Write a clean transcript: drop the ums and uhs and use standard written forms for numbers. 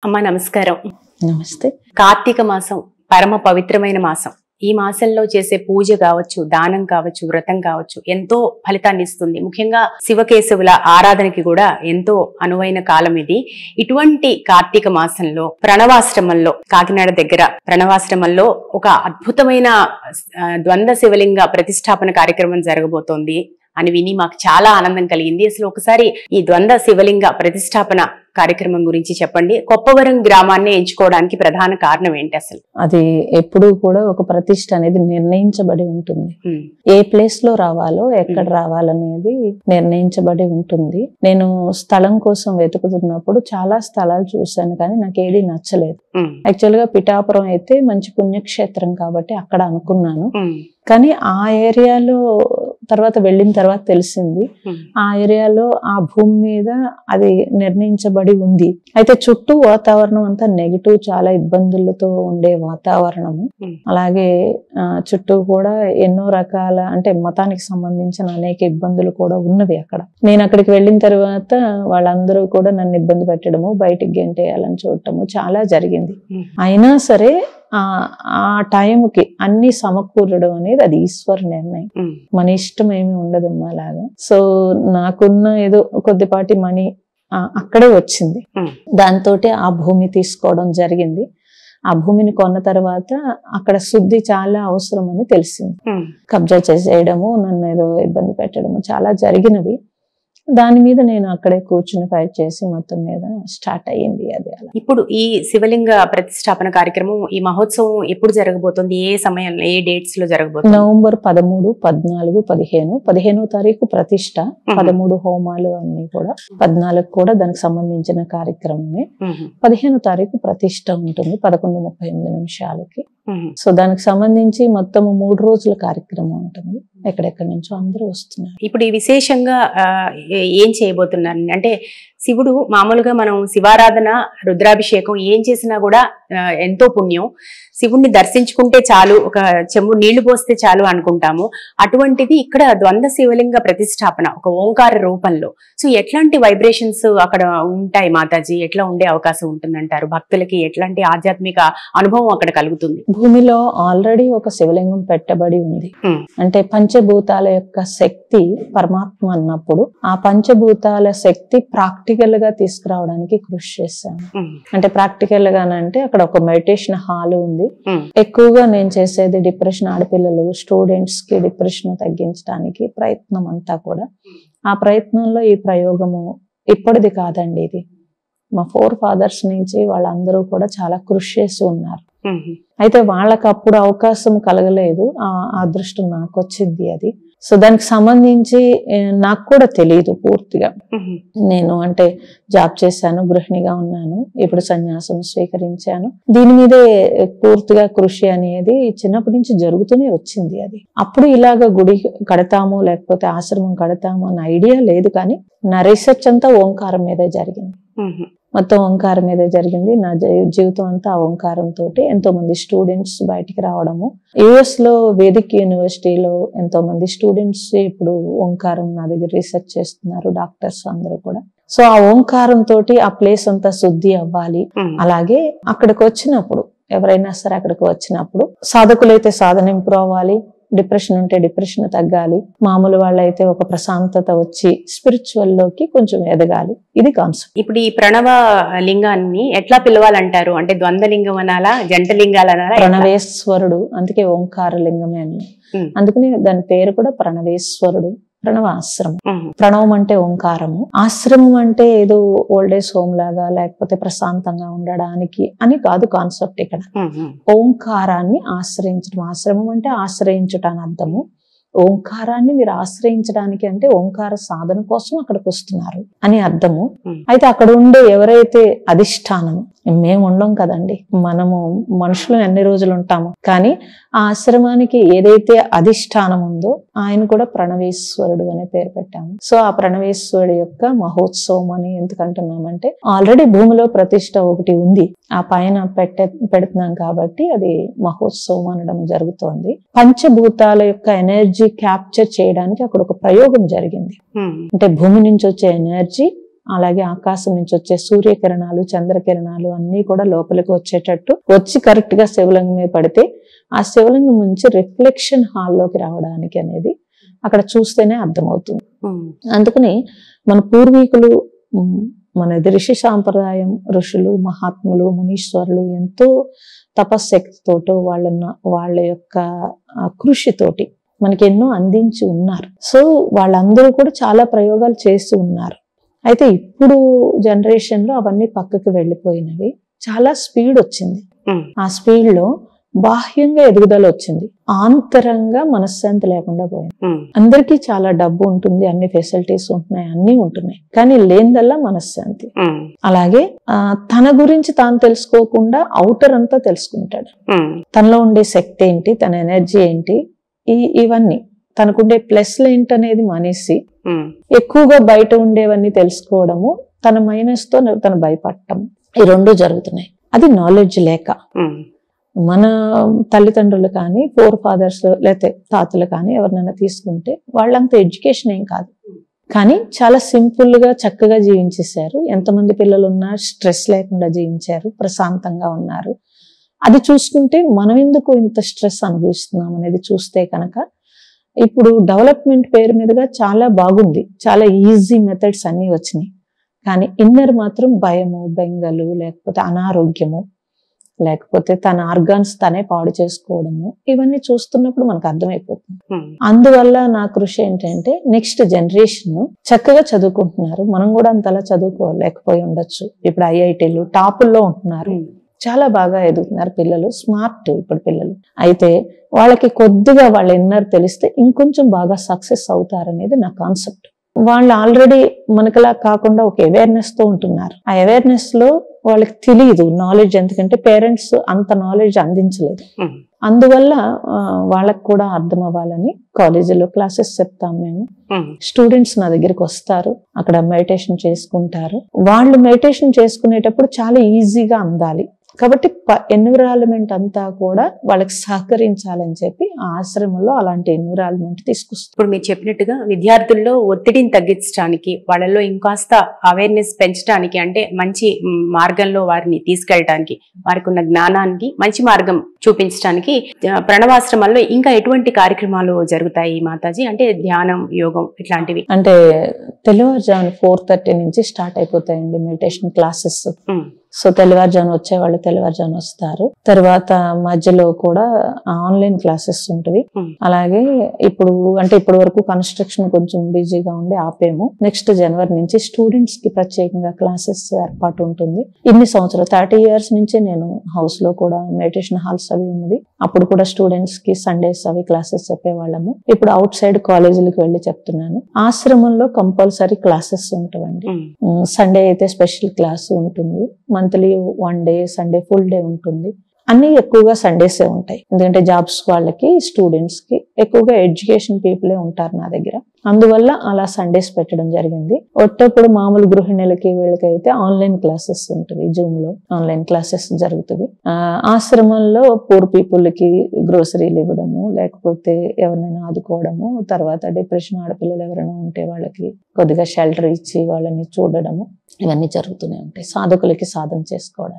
అమ్మా నమస్కారం. నమస్తే. కార్తీక మాసం పరమ పవిత్రమైన మాసం. ఈ మాసంలో చేసే పూజ కావచ్చు, దానం కావచ్చు, వ్రతం కావచ్చు ఎంతో ఫలితాన్ని ఇస్తుంది. ముఖ్యంగా శివకేశవుల ఆరాధనకి కూడా ఎంతో అనువైన కాలం ఇది. ఇటువంటి కార్తీక మాసంలో ప్రణవాశ్రమంలో, కాకినాడ దగ్గర ప్రణవాశ్రమంలో ఒక అద్భుతమైన ద్వంద్వ శివలింగ ప్రతిష్టాపన కార్యక్రమం జరగబోతోంది అని విని మాకు చాలా ఆనందం కలిగింది. అసలు ఒకసారి ఈ ద్వంద్వ శివలింగ ప్రతిష్టాపన కార్యక్రమం గురించి చెప్పండి. కొప్పవరం గ్రామాన్ని ఎంచుకోవడానికి ప్రధాన కారణం ఏంటి? అసలు అది ఎప్పుడూ కూడా ఒక ప్రతిష్ట అనేది నిర్ణయించబడి ఉంటుంది. ఏ ప్లేస్ లో రావాలో, ఎక్కడ రావాలనేది నిర్ణయించబడి ఉంటుంది. నేను స్థలం కోసం వెతుకుతున్నప్పుడు చాలా స్థలాలు చూశాను, కానీ నాకు ఏది నచ్చలేదు. యాక్చువల్ గా పిఠాపురం అయితే మంచి పుణ్యక్షేత్రం కాబట్టి అక్కడ అనుకున్నాను. కానీ ఆ ఏరియాలో తర్వాత వెళ్ళిన తర్వాత తెలిసింది, ఆ ఏరియాలో ఆ భూమి మీద అది నిర్ణయించబడి ఉంది. అయితే చుట్టూ వాతావరణం అంతా నెగిటివ్, చాలా ఇబ్బందులతో ఉండే వాతావరణము. అలాగే చుట్టూ కూడా ఎన్నో రకాల అంటే మతానికి సంబంధించిన అనేక ఇబ్బందులు కూడా ఉన్నవి అక్కడ. నేను అక్కడికి వెళ్ళిన తర్వాత వాళ్ళందరూ కూడా నన్ను ఇబ్బంది పెట్టడము, బయటికి గెంటేయాలని చూడటము చాలా జరిగింది. అయినా సరే ఆ టైంకి అన్ని సమకూరడం అనేది అది ఈశ్వర నిర్ణయం. మన ఇష్టం ఏమి ఉండదు అలాగా. సో నాకున్న ఏదో కొద్దిపాటి మనీ అక్కడే వచ్చింది. దాంతో ఆ భూమి తీసుకోవడం జరిగింది. ఆ భూమిని కొన్న తర్వాత అక్కడ శుద్ధి చాలా అవసరం అని తెలిసింది. కబ్జా చేసేయడము, నన్ను ఏదో ఇబ్బంది పెట్టడము చాలా జరిగినవి. దాని మీద నేను అక్కడే కూర్చుని ఫైట్ చేసి మొత్తం మీద స్టార్ట్ అయ్యింది అది. అలా ఇప్పుడు ఈ శివలింగ ప్రతిష్టాపన కార్యక్రమం, ఈ మహోత్సవం ఎప్పుడు జరగబోతుంది? ఏ సమయంలో, ఏ డేట్స్ లో జరగబోతుంది? నవంబర్ 13, 14, 15. 15వ తారీఖు ప్రతిష్ట, 13 హోమాలు అన్ని కూడా, 14 కూడా దానికి సంబంధించిన కార్యక్రమమే. 15వ తారీఖు ప్రతిష్ట ఉంటుంది 11:38. సో దానికి సంబంధించి మొత్తం 3 రోజుల కార్యక్రమం ఉంటుంది. ఎక్కడెక్కడి నుంచో అందరూ వస్తున్నారు. ఇప్పుడు ఈ విశేషంగా ఏం చేయబోతున్నారు అంటే, శివుడు మామూలుగా మనం శివారాధన, రుద్రాభిషేకం ఏం చేసినా కూడా ఎంతో పుణ్యం. శివుణ్ణి దర్శించుకుంటే చాలు, ఒక చెంబు నీళ్లు పోస్తే చాలు అనుకుంటాము. అటువంటిది ఇక్కడ ద్వంద్వ శివలింగ ప్రతిష్టాపన ఒక ఓంకార రూపంలో. సో ఎట్లాంటి వైబ్రేషన్స్ అక్కడ ఉంటాయి మాతాజీ? ఎట్లా ఉండే అవకాశం ఉంటుందంటారు? భక్తులకి ఎట్లాంటి ఆధ్యాత్మిక అనుభవం అక్కడ కలుగుతుంది? భూమిలో ఆల్రెడీ ఒక శివలింగం పెట్టబడి ఉంది. అంటే పంచభూతాల యొక్క శక్తి పరమాత్మ అన్నప్పుడు ఆ పంచభూతాల శక్తి ప్రాక్టికల్ గా తీసుకురావడానికి కృషి చేశాను. అంటే ప్రాక్టికల్ గానంటే అక్కడ ఒక మెడిటేషన్ హాల్ ఉంది. ఎక్కువగా నేను చేసేది డిప్రెషన్, ఆడపిల్లలు స్టూడెంట్స్ కి డిప్రెషన్ తగ్గించడానికి ప్రయత్నం అంతా కూడా. ఆ ప్రయత్నంలో ఈ ప్రయోగము ఇప్పటిది కాదండి, ఇది మా 4 ఫాదర్స్ నుంచి వాళ్ళందరూ కూడా చాలా కృషి చేసి ఉన్నారు. అయితే వాళ్ళకి అప్పుడు అవకాశం కలగలేదు, ఆ అదృష్టం నాకు వచ్చింది అది. సో దానికి సంబంధించి నాకు కూడా తెలియదు పూర్తిగా. నేను అంటే జాబ్ చేశాను, గృహిణిగా ఉన్నాను, ఇప్పుడు సన్యాసం స్వీకరించాను. దీని మీదే పూర్తిగా కృషి అనేది చిన్నప్పటి నుంచి జరుగుతూనే వచ్చింది. అది అప్పుడు ఇలాగ గుడి కడతాము లేకపోతే ఆశ్రమం కడతాము అన్న ఐడియా లేదు, కానీ నా రీసెర్చ్ అంతా ఓంకారం మీదే జరిగింది. మొత్తం ఓంకారం మీదే జరిగింది. నా జీవితం అంతా ఆ ఓంకారంతో ఎంతో మంది స్టూడెంట్స్ బయటికి రావడము. US లో వేదిక్ యూనివర్సిటీలో ఎంతో మంది స్టూడెంట్స్ ఇప్పుడు ఓంకారం నా దగ్గర రీసెర్చ్ చేస్తున్నారు, డాక్టర్స్ అందరూ కూడా. సో ఆ ఓంకారం తోటి ఆ ప్లేస్ అంతా శుద్ధి అవ్వాలి. అలాగే అక్కడికి వచ్చినప్పుడు ఎవరైనా సరే అక్కడికి వచ్చినప్పుడు సాధకులైతే సాధన ఇంప్రూవ్ అవ్వాలి, డిప్రెషన్ ఉంటే డిప్రెషన్ తగ్గాలి, మామూలు వాళ్ళైతే ఒక ప్రశాంతత వచ్చి స్పిరిచువల్ లోకి కొంచెం ఎదగాలి. ఇది కాన్సెప్ట్. ఇప్పుడు ఈ ప్రణవ లింగాన్ని ఎట్లా పిలవాలంటారు? అంటే ద్వంద్వ లింగం అనాలా, జంట లింగాలు అనాలా? ప్రణవేశ్వరుడు, అందుకే ఓంకార లింగమే అని. అందుకని దాని పేరు కూడా ప్రణవేశ్వరుడు. ప్రణవాశ్రమం. ప్రణవం అంటే ఓంకారము, ఆశ్రమం అంటే ఏదో ఓల్డేజ్ హోమ్ లాగా లేకపోతే ప్రశాంతంగా ఉండడానికి అని కాదు కాన్సెప్ట్. ఇక్కడ ఓంకారాన్ని ఆశ్రయించడం, ఆశ్రమం అంటే ఆశ్రయించుట అని అర్థము. ఓంకారాన్ని మీరు ఆశ్రయించడానికి అంటే ఓంకార సాధన కోసం అక్కడికి వస్తున్నారు అని అర్థము. అయితే అక్కడ ఉండే ఎవరైతే అధిష్టానము, మేము ఉండం కదండి, మనము మనుషులు ఎన్ని రోజులు ఉంటాము, కానీ ఆ ఆశ్రమానికి ఏదైతే అధిష్టానం ఉందో ఆయన కూడా ప్రణవేశ్వరుడు అనే పేరు పెట్టాము. సో ఆ ప్రణవేశ్వరుడు యొక్క మహోత్సవం అని ఎందుకంటున్నామంటే, ఆల్రెడీ భూమిలో ప్రతిష్ట ఒకటి ఉంది, ఆ పైన పెడుతున్నాం కాబట్టి అది మహోత్సవం అనడం జరుగుతోంది. పంచభూతాల యొక్క ఎనర్జీ క్యాప్చర్ చేయడానికి అక్కడ ఒక ప్రయోగం జరిగింది. అంటే భూమి నుంచి వచ్చే ఎనర్జీ అలాగే ఆకాశం నుంచి వచ్చే సూర్యకిరణాలు, చంద్రకిరణాలు అన్ని కూడా లోపలికి వచ్చేటట్టు వచ్చి కరెక్ట్ గా శివలింగం మీద పడితే ఆ శివలింగం నుంచి రిఫ్లెక్షన్ హాల్లోకి రావడానికి అనేది అక్కడ చూస్తేనే అర్థమవుతుంది. అందుకని మన పూర్వీకులు, మన ఋషి సాంప్రదాయం, ఋషులు, మహాత్ములు, మునీశ్వరులు ఎంతో తపశ్శక్తితోటో వాళ్ళ యొక్క కృషితోటి మనకి ఎన్నో అందించి ఉన్నారు. సో వాళ్ళందరూ కూడా చాలా ప్రయోగాలు చేసి ఉన్నారు. అయితే ఇప్పుడు జనరేషన్ లో అవన్నీ పక్కకి వెళ్ళిపోయినవి. చాలా స్పీడ్ వచ్చింది. ఆ స్పీడ్ లో బాహ్యంగా ఎదుగుదల వచ్చింది, ఆంతరంగా మనశ్శాంతి లేకుండా పోయింది. అందరికీ చాలా డబ్బు ఉంటుంది, అన్ని ఫెసిలిటీస్ ఉంటున్నాయి, అన్ని ఉంటున్నాయి, కానీ లేనిదల్లా మనశ్శాంతి. అలాగే తన గురించి తాను తెలుసుకోకుండా ఔటర్ అంతా తెలుసుకుంటాడు. తనలో ఉండే శక్తి ఏంటి, తన ఎనర్జీ ఏంటి, ఇవన్నీ తనకుండే ప్లస్లు ఏంటనేది మానేసి ఎక్కువగా బయట ఉండేవన్నీ తెలుసుకోవడము, తన మైనస్ తో తను భయపడటం, ఈ రెండు జరుగుతున్నాయి. అది నాలెడ్జ్ లేక. మన తల్లిదండ్రులు కానీ, ఫోర్ ఫాదర్స్ లేకపోతే తాతలు కానీ ఎవరినైనా తీసుకుంటే వాళ్ళంత ఎడ్యుకేషన్ ఏం కాదు, కానీ చాలా సింపుల్ గా చక్కగా జీవించేశారు. ఎంతమంది పిల్లలు ఉన్నా స్ట్రెస్ లేకుండా జీవించారు, ప్రశాంతంగా ఉన్నారు. అది చూసుకుంటే మనం ఎందుకు ఇంత స్ట్రెస్ అనుభవిస్తున్నాం అనేది చూస్తే కనుక ఇప్పుడు డెవలప్మెంట్ పేరు మీదుగా చాలా బాగుంది, చాలా ఈజీ మెథడ్స్ అన్ని వచ్చినాయి, కానీ ఇన్నర్ మాత్రం భయము, బెంగలు, లేకపోతే అనారోగ్యము, లేకపోతే తన ఆర్గాన్స్ తనే పాడు చేసుకోవడము, ఇవన్నీ చూస్తున్నప్పుడు మనకు అర్థమైపోతుంది. అందువల్ల నా కృషి ఏంటంటే నెక్స్ట్ జనరేషన్ చక్కగా చదువుకుంటున్నారు. మనం కూడా అంతలా చదువుకోలేకపోయి ఉండొచ్చు. ఇప్పుడు ఐఐటీలు టాపుల్లో ఉంటున్నారు, చాలా బాగా ఎదుగుతున్నారు పిల్లలు, స్మార్ట్ ఇప్పుడు పిల్లలు. అయితే వాళ్ళకి కొద్దిగా వాళ్ళ ఇన్నర్ తెలిస్తే ఇంకొంచెం బాగా సక్సెస్ అవుతారనేది నా కాన్సెప్ట్. వాళ్ళు ఆల్రెడీ మనకలా కాకుండా ఒక అవేర్నెస్ తో ఉంటున్నారు. ఆ అవేర్నెస్ లో వాళ్ళకి తెలియదు నాలెడ్జ్, ఎందుకంటే పేరెంట్స్ అంత నాలెడ్జ్ అందించలేదు. అందువల్ల వాళ్ళకు కూడా అర్థం అవ్వాలని కాలేజీలో క్లాసెస్ చెప్తాం మేము. స్టూడెంట్స్ నా దగ్గరికి వస్తారు, అక్కడ మెడిటేషన్ చేసుకుంటారు. వాళ్ళు మెడిటేషన్ చేసుకునేటప్పుడు చాలా ఈజీగా అందాలి కాబట్టి ఎన్విరాన్మెంట్ అంతా కూడా వాళ్ళకి సహకరించాలని చెప్పి ఆ ఆశ్రమంలో అలాంటి ఎన్విరాన్మెంట్ తీసుకొస్తుంది. ఇప్పుడు మీరు చెప్పినట్టుగా విద్యార్థుల్లో ఒత్తిడిని తగ్గించడానికి, వాళ్ళలో ఇంకాస్త అవేర్నెస్ పెంచడానికి, అంటే మంచి మార్గంలో వారిని తీసుకెళ్ళడానికి, వారికి ఉన్న జ్ఞానానికి మంచి మార్గం చూపించడానికి ప్రణవాశ్రమాల్లో ఇంకా ఎటువంటి కార్యక్రమాలు జరుగుతాయి మాతాజీ? అంటే ధ్యానం, యోగం ఇట్లాంటివి. అంటే తెల్లవారుజామున 4:30 నుంచి స్టార్ట్ అయిపోతాయండి మెడిటేషన్ క్లాసెస్. సో తెల్లవారుజామున వచ్చేవాళ్ళు తెల్లవారుజామున వస్తారు. తర్వాత మధ్యలో కూడా ఆన్లైన్ క్లాసెస్ ఉంటుంది. అలాగే ఇప్పటి వరకు కన్స్ట్రక్షన్ కొంచెం బిజీగా ఉండి ఆపేము. నెక్స్ట్ జనవరి నుంచి స్టూడెంట్స్ కి ప్రత్యేకంగా క్లాసెస్ ఏర్పాటు ఉంటుంది. ఇన్ని సంవత్సరాలు 30 years నుంచి నేను హౌస్ లో కూడా మెడిటేషన్ హాల్స్ అవి ఉన్నది. అప్పుడు కూడా స్టూడెంట్స్ కి సండేస్ అవి క్లాసెస్ చెప్పేవాళ్ళము. ఇప్పుడు అవుట్ సైడ్ కాలేజీలకు వెళ్ళి చెప్తున్నాను. ఆశ్రమంలో కంపల్సరీ క్లాసెస్ ఉంటాయండి. సండే అయితే స్పెషల్ క్లాస్ ఉంటుంది, monthly 1 day Sunday full day ఉంటుంది. అన్ని ఎక్కువగా సండేసే ఉంటాయి, ఎందుకంటే జాబ్స్ వాళ్ళకి, స్టూడెంట్స్ కి ఎక్కువగా ఎడ్యుకేషన్ పీపులే ఉంటారు నా దగ్గర. అందువల్ల అలా సండేస్ పెట్టడం జరిగింది. ఒట్టప్పుడు మామూలు గృహిణులకి వీళ్ళకైతే ఆన్లైన్ క్లాసెస్ ఉంటుంది, జూమ్ లో ఆన్లైన్ క్లాసెస్ జరుగుతుంది. ఆశ్రమంలో పూర్ పీపుల్ కి గ్రోసరీలు ఇవ్వడము, లేకపోతే ఎవరినైనా ఆదుకోవడము, తర్వాత డిప్రెషన్ ఆడపిల్లలు ఎవరైనా ఉంటే వాళ్ళకి కొద్దిగా షెల్టర్ ఇచ్చి వాళ్ళని చూడడము, ఇవన్నీ జరుగుతూనే ఉంటాయి. సాధకులకి సాధన చేసుకోవడానికి.